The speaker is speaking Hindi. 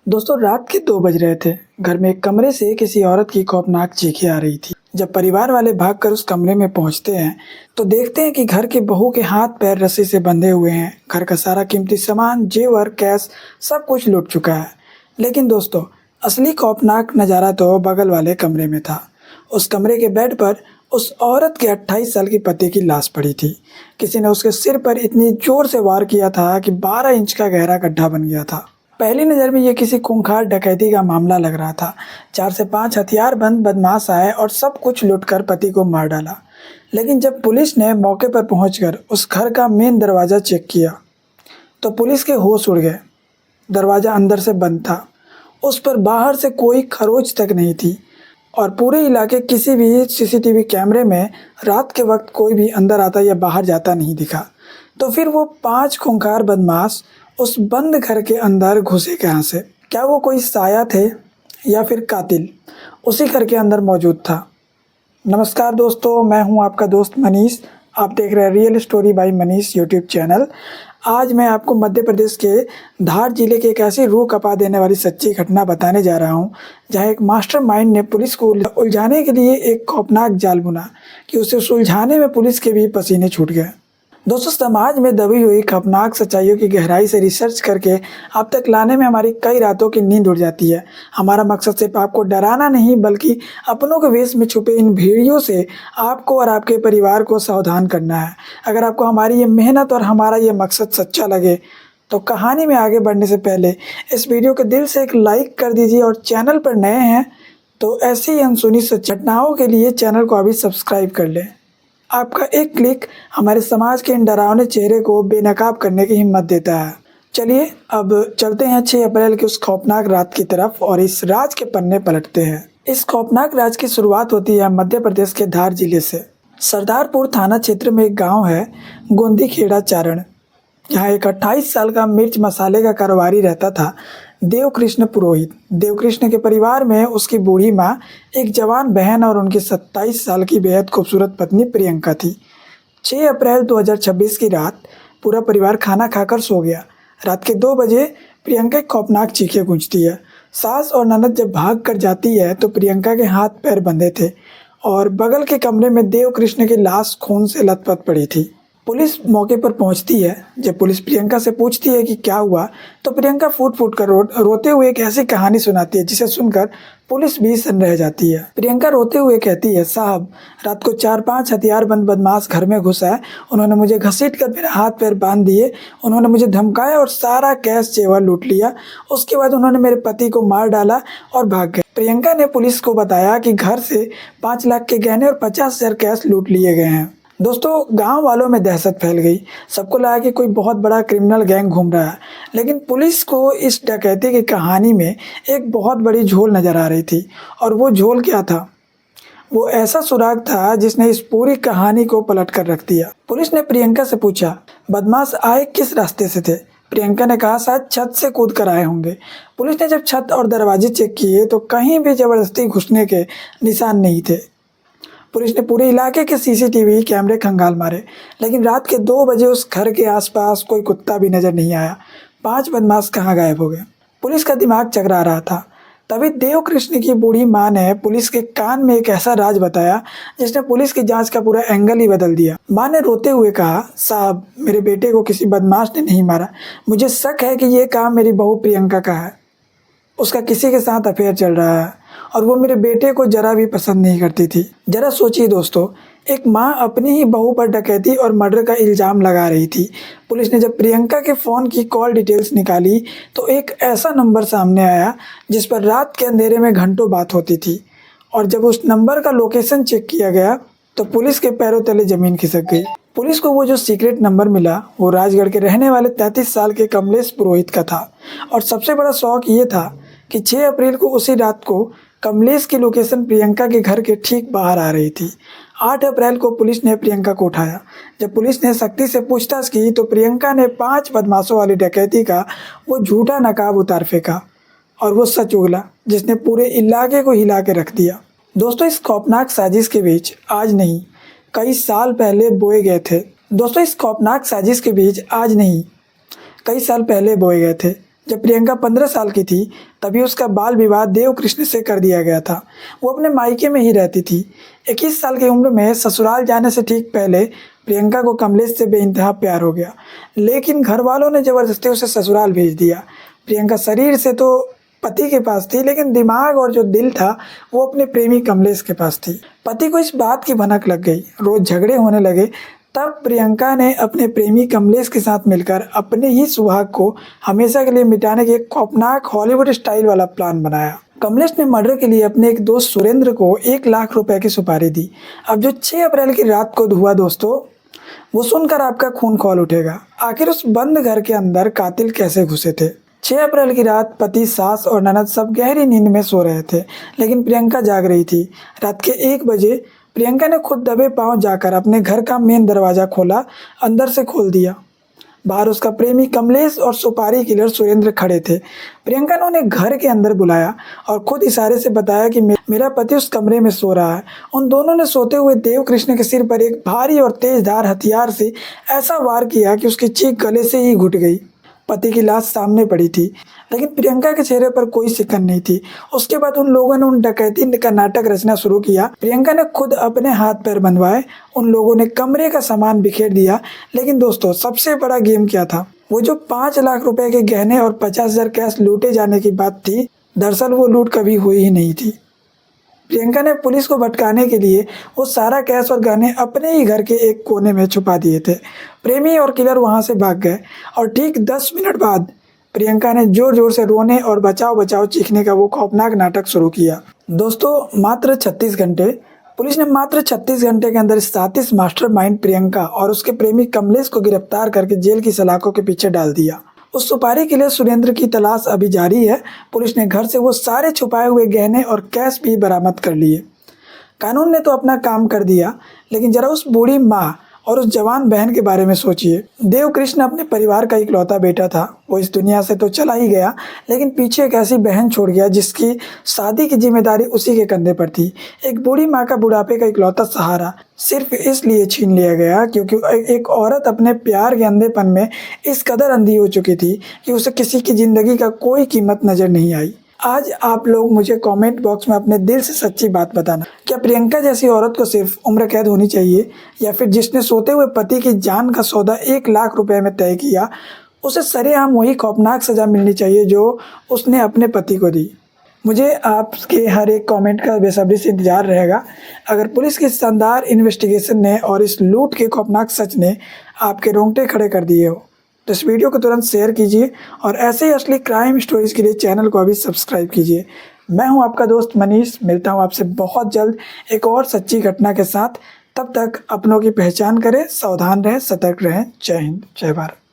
दोस्तों रात के 2 बज रहे थे। घर में एक कमरे से किसी औरत की खौफनाक चीखें आ रही थी। जब परिवार वाले भागकर उस कमरे में पहुंचते हैं तो देखते हैं कि घर की बहू के हाथ पैर रस्सी से बंधे हुए हैं। घर का सारा कीमती सामान, जेवर, कैश सब कुछ लूट चुका है। लेकिन दोस्तों असली खौफनाक नज़ारा तो बगल वाले कमरे में था। उस कमरे के बेड पर उस औरत के 28 साल की पति की लाश पड़ी थी। किसी ने उसके सिर पर इतनी जोर से वार किया था कि 12 इंच का गहरा गड्ढा बन गया था। पहली नज़र में ये किसी खूंखार डकैती का मामला लग रहा था। 4 से 5 हथियारबंद बदमाश आए और सब कुछ लूटकर पति को मार डाला। लेकिन जब पुलिस ने मौके पर पहुंचकर उस घर का मेन दरवाज़ा चेक किया तो पुलिस के होश उड़ गए। दरवाज़ा अंदर से बंद था, उस पर बाहर से कोई खरोच तक नहीं थी और पूरे इलाके किसी भी सीसीटीवी कैमरे में रात के वक्त कोई भी अंदर आता या बाहर जाता नहीं दिखा। तो फिर वो 5 खूंखार बदमाश उस बंद घर के अंदर घुसे कहाँ से? क्या वो कोई साया थे या फिर कातिल उसी घर के अंदर मौजूद था? नमस्कार दोस्तों, मैं हूं आपका दोस्त मनीष। आप देख रहे हैं real story by Manish YouTube channel. आज मैं आपको मध्य प्रदेश के धार जिले के एक ऐसी रूह कपा देने वाली सच्ची घटना बताने जा रहा हूं, जहां एक मास्टरमाइंड ने पुलिस को उलझाने के लिए एक खौफनाक जाल बुना कि उसे सुलझाने में पुलिस के भी पसीने छूट गए। दोस्तों समाज में दबी हुई खौफनाक सच्चाइयों की गहराई से रिसर्च करके आप तक लाने में हमारी कई रातों की नींद उड़ जाती है। हमारा मकसद सिर्फ आपको डराना नहीं बल्कि अपनों के वेश में छुपे इन भेड़ियों से आपको और आपके परिवार को सावधान करना है। अगर आपको हमारी ये मेहनत और हमारा ये मकसद सच्चा लगे तो कहानी में आगे बढ़ने से पहले इस वीडियो को दिल से एक लाइक कर दीजिए और चैनल पर नए हैं तो ऐसी ही अनसुनी घटनाओं के लिए चैनल को अभी सब्सक्राइब कर लें। आपका एक क्लिक हमारे समाज के इन डरावने चेहरे को बेनकाब करने की हिम्मत देता है। चलिए अब चलते हैं 6 अप्रैल की उस खौफनाक रात की तरफ और इस राज के पन्ने पलटते हैं। इस खौफनाक राज की शुरुआत होती है मध्य प्रदेश के धार जिले से। सरदारपुर थाना क्षेत्र में एक गांव है गोंदी खेड़ा चारण। यहाँ एक 28 साल का मिर्च मसाले का कारोबारी रहता था, देवकृष्ण पुरोहित। देवकृष्ण के परिवार में उसकी बूढ़ी माँ, एक जवान बहन और उनकी 27 साल की बेहद खूबसूरत पत्नी प्रियंका थी। 6 अप्रैल 2026 की रात पूरा परिवार खाना खाकर सो गया। रात के 2 बजे प्रियंका की खौफनाक चीखें गूंजती है। सास और ननद जब भाग कर जाती है तो प्रियंका के हाथ पैर बंधे थे और बगल के कमरे में देवकृष्ण की लाश खून से लथपथ पड़ी थी। पुलिस मौके पर पहुंचती है। जब पुलिस प्रियंका से पूछती है कि क्या हुआ तो प्रियंका फूट फूट कर रोते हुए एक ऐसी कहानी सुनाती है जिसे सुनकर पुलिस भी सन्न रह जाती है। प्रियंका रोते हुए कहती है, साहब रात को 4-5 हथियारबंद बदमाश घर में घुसा है। उन्होंने मुझे घसीट कर मेरे हाथ पैर बांध दिए, उन्होंने मुझे धमकाया और सारा कैश जेवर लूट लिया। उसके बाद उन्होंने मेरे पति को मार डाला और भाग गए। प्रियंका ने पुलिस को बताया कि घर से 5 लाख के गहने और 50,000 कैश लूट लिए गए हैं। दोस्तों गांव वालों में दहशत फैल गई। सबको लगा कि कोई बहुत बड़ा क्रिमिनल गैंग घूम रहा है। लेकिन पुलिस को इस डकैती की कहानी में एक बहुत बड़ी झोल नज़र आ रही थी। और वो झोल क्या था? वो ऐसा सुराग था जिसने इस पूरी कहानी को पलट कर रख दिया। पुलिस ने प्रियंका से पूछा, बदमाश आए किस रास्ते से थे? प्रियंका ने कहा, शायद छत से कूद कर आए होंगे। पुलिस ने जब छत और दरवाजे चेक किए तो कहीं भी ज़बरदस्ती घुसने के निशान नहीं थे। पुलिस ने पूरे इलाके के सीसीटीवी कैमरे खंगाल मारे, लेकिन रात के 2 बजे उस घर के आसपास कोई कुत्ता भी नजर नहीं आया। 5 बदमाश कहाँ गायब हो गए? पुलिस का दिमाग चकरा रहा था। तभी देवकृष्ण की बूढ़ी माँ ने पुलिस के कान में एक ऐसा राज बताया जिसने पुलिस की जांच का पूरा एंगल ही बदल दिया। माँ ने रोते हुए कहा, साहब मेरे बेटे को किसी बदमाश ने नहीं मारा। मुझे शक है कि ये काम मेरी बहू प्रियंका का है। उसका किसी के साथ अफेयर चल रहा है और वो मेरे बेटे को जरा भी पसंद नहीं करती थी। जरा सोचिए दोस्तों, एक माँ अपनी ही बहू पर डकैती और मर्डर का इल्ज़ाम लगा रही थी। पुलिस ने जब प्रियंका के फ़ोन की कॉल डिटेल्स निकाली तो एक ऐसा नंबर सामने आया जिस पर रात के अंधेरे में घंटों बात होती थी। और जब उस नंबर का लोकेशन चेक किया गया तो पुलिस के पैरों तले ज़मीन खिसक गई। पुलिस को वो जो सीक्रेट नंबर मिला वो राजगढ़ के रहने वाले 33 साल के कमलेश पुरोहित का था। और सबसे बड़ा शौक ये था कि 6 अप्रैल को उसी रात को कमलेश की लोकेशन प्रियंका के घर के ठीक बाहर आ रही थी। 8 अप्रैल को पुलिस ने प्रियंका को उठाया। जब पुलिस ने सख्ती से पूछताछ की तो प्रियंका ने 5 बदमाशों वाली डकैती का वो झूठा नकाब उतार फेंका और वो सच उगला जिसने पूरे इलाके को हिला के रख दिया। दोस्तों इस खौफनाक साजिश के बीच आज नहीं कई साल पहले बोए गए थे। जब प्रियंका 15 साल की थी तभी उसका बाल विवाह देव कृष्ण से कर दिया गया था। वो अपने मायके में ही रहती थी। 21 साल की उम्र में ससुराल जाने से ठीक पहले प्रियंका को कमलेश से बेइंतहा प्यार हो गया, लेकिन घर वालों ने ज़बरदस्ती उसे ससुराल भेज दिया। प्रियंका शरीर से तो पति के पास थी, लेकिन दिमाग और जो दिल था वो अपने प्रेमी कमलेश के पास थी। पति को इस बात की भनक लग गई, रोज़ झगड़े होने लगे। तब प्रियंका ने अपने प्रेमी कमलेश के साथ मिलकर अपने ही सुहाग को हमेशा के लिए मिटाने के एक खौफनाक हॉलीवुड स्टाइल वाला प्लान बनाया। कमलेश ने मर्डर के लिए अपने एक दोस्त सुरेंद्र को 1 लाख रुपए की सुपारी दी। अब जो 6 अप्रैल की रात को हुआ दोस्तों, वो सुनकर आपका खून खौल उठेगा। आखिर उस बंद घर के अंदर कातिल कैसे घुसे थे? 6 अप्रैल की रात पति, सास और ननद सब गहरी नींद में सो रहे थे, लेकिन प्रियंका जाग रही थी। रात के 1 बजे प्रियंका ने खुद दबे पांव जाकर अपने घर का मेन दरवाज़ा खोला, अंदर से खोल दिया। बाहर उसका प्रेमी कमलेश और सुपारी किलर सुरेंद्र खड़े थे। प्रियंका ने उन्हें घर के अंदर बुलाया और खुद इशारे से बताया कि मेरा पति उस कमरे में सो रहा है। उन दोनों ने सोते हुए देव कृष्ण के सिर पर एक भारी और तेजधार हथियार से ऐसा वार किया कि उसकी चीख गले से ही घुट गई। पति की लाश सामने पड़ी थी, लेकिन प्रियंका के चेहरे पर कोई सिकन नहीं थी। उसके बाद उन लोगों ने उन डकैती का नाटक रचना शुरू किया। प्रियंका ने खुद अपने हाथ पैर बंधवाए, उन लोगों ने कमरे का सामान बिखेर दिया। लेकिन दोस्तों, सबसे बड़ा गेम क्या था? वो जो 5 लाख रुपए के गहने और 50,000 कैश लूटे जाने की बात थी, दरअसल वो लूट कभी हुई ही नहीं थी। प्रियंका ने पुलिस को भटकाने के लिए वो सारा कैश और गहने अपने ही घर के एक कोने में छुपा दिए थे। प्रेमी और किलर वहां से भाग गए और ठीक 10 मिनट बाद प्रियंका ने जोर जोर से रोने और बचाओ बचाओ चीखने का वो खौफनाक नाटक शुरू किया। दोस्तों, मात्र 36 घंटे पुलिस ने मात्र 36 घंटे के अंदर साजिश मास्टरमाइंड प्रियंका और उसके प्रेमी कमलेश को गिरफ्तार करके जेल की सलाखों के पीछे डाल दिया। उस सुपारी के लिए सुरेंद्र की तलाश अभी जारी है। पुलिस ने घर से वो सारे छुपाए हुए गहने और कैश भी बरामद कर लिए। कानून ने तो अपना काम कर दिया, लेकिन जरा उस बूढ़ी माँ और उस जवान बहन के बारे में सोचिए। देव कृष्ण अपने परिवार का इकलौता बेटा था। वो इस दुनिया से तो चला ही गया, लेकिन पीछे एक ऐसी बहन छोड़ गया जिसकी शादी की जिम्मेदारी उसी के कंधे पर थी। एक बूढ़ी माँ का बुढ़ापे का इकलौता सहारा सिर्फ इसलिए छीन लिया गया क्योंकि एक औरत अपने प्यार के अंधेपन में इस कदर अंधी हो चुकी थी कि उसे किसी की जिंदगी का कोई कीमत नजर नहीं आई। आज आप लोग मुझे कमेंट बॉक्स में अपने दिल से सच्ची बात बताना। क्या प्रियंका जैसी औरत को सिर्फ उम्र कैद होनी चाहिए, या फिर जिसने सोते हुए पति की जान का सौदा 1 लाख रुपए में तय किया, उसे सरेआम वही खौफनाक सजा मिलनी चाहिए जो उसने अपने पति को दी? मुझे आपके हर एक कमेंट का बेसब्री से इंतजार रहेगा। अगर पुलिस की शानदार इन्वेस्टिगेशन ने और इस लूट के खौफनाक सच ने आपके रोंगटे खड़े कर दिए हो, तो इस वीडियो को तुरंत शेयर कीजिए और ऐसे ही असली क्राइम स्टोरीज के लिए चैनल को अभी सब्सक्राइब कीजिए। मैं हूं आपका दोस्त मनीष, मिलता हूं आपसे बहुत जल्द एक और सच्ची घटना के साथ। तब तक अपनों की पहचान करें, सावधान रहें, सतर्क रहें। जय हिंद, जय भारत।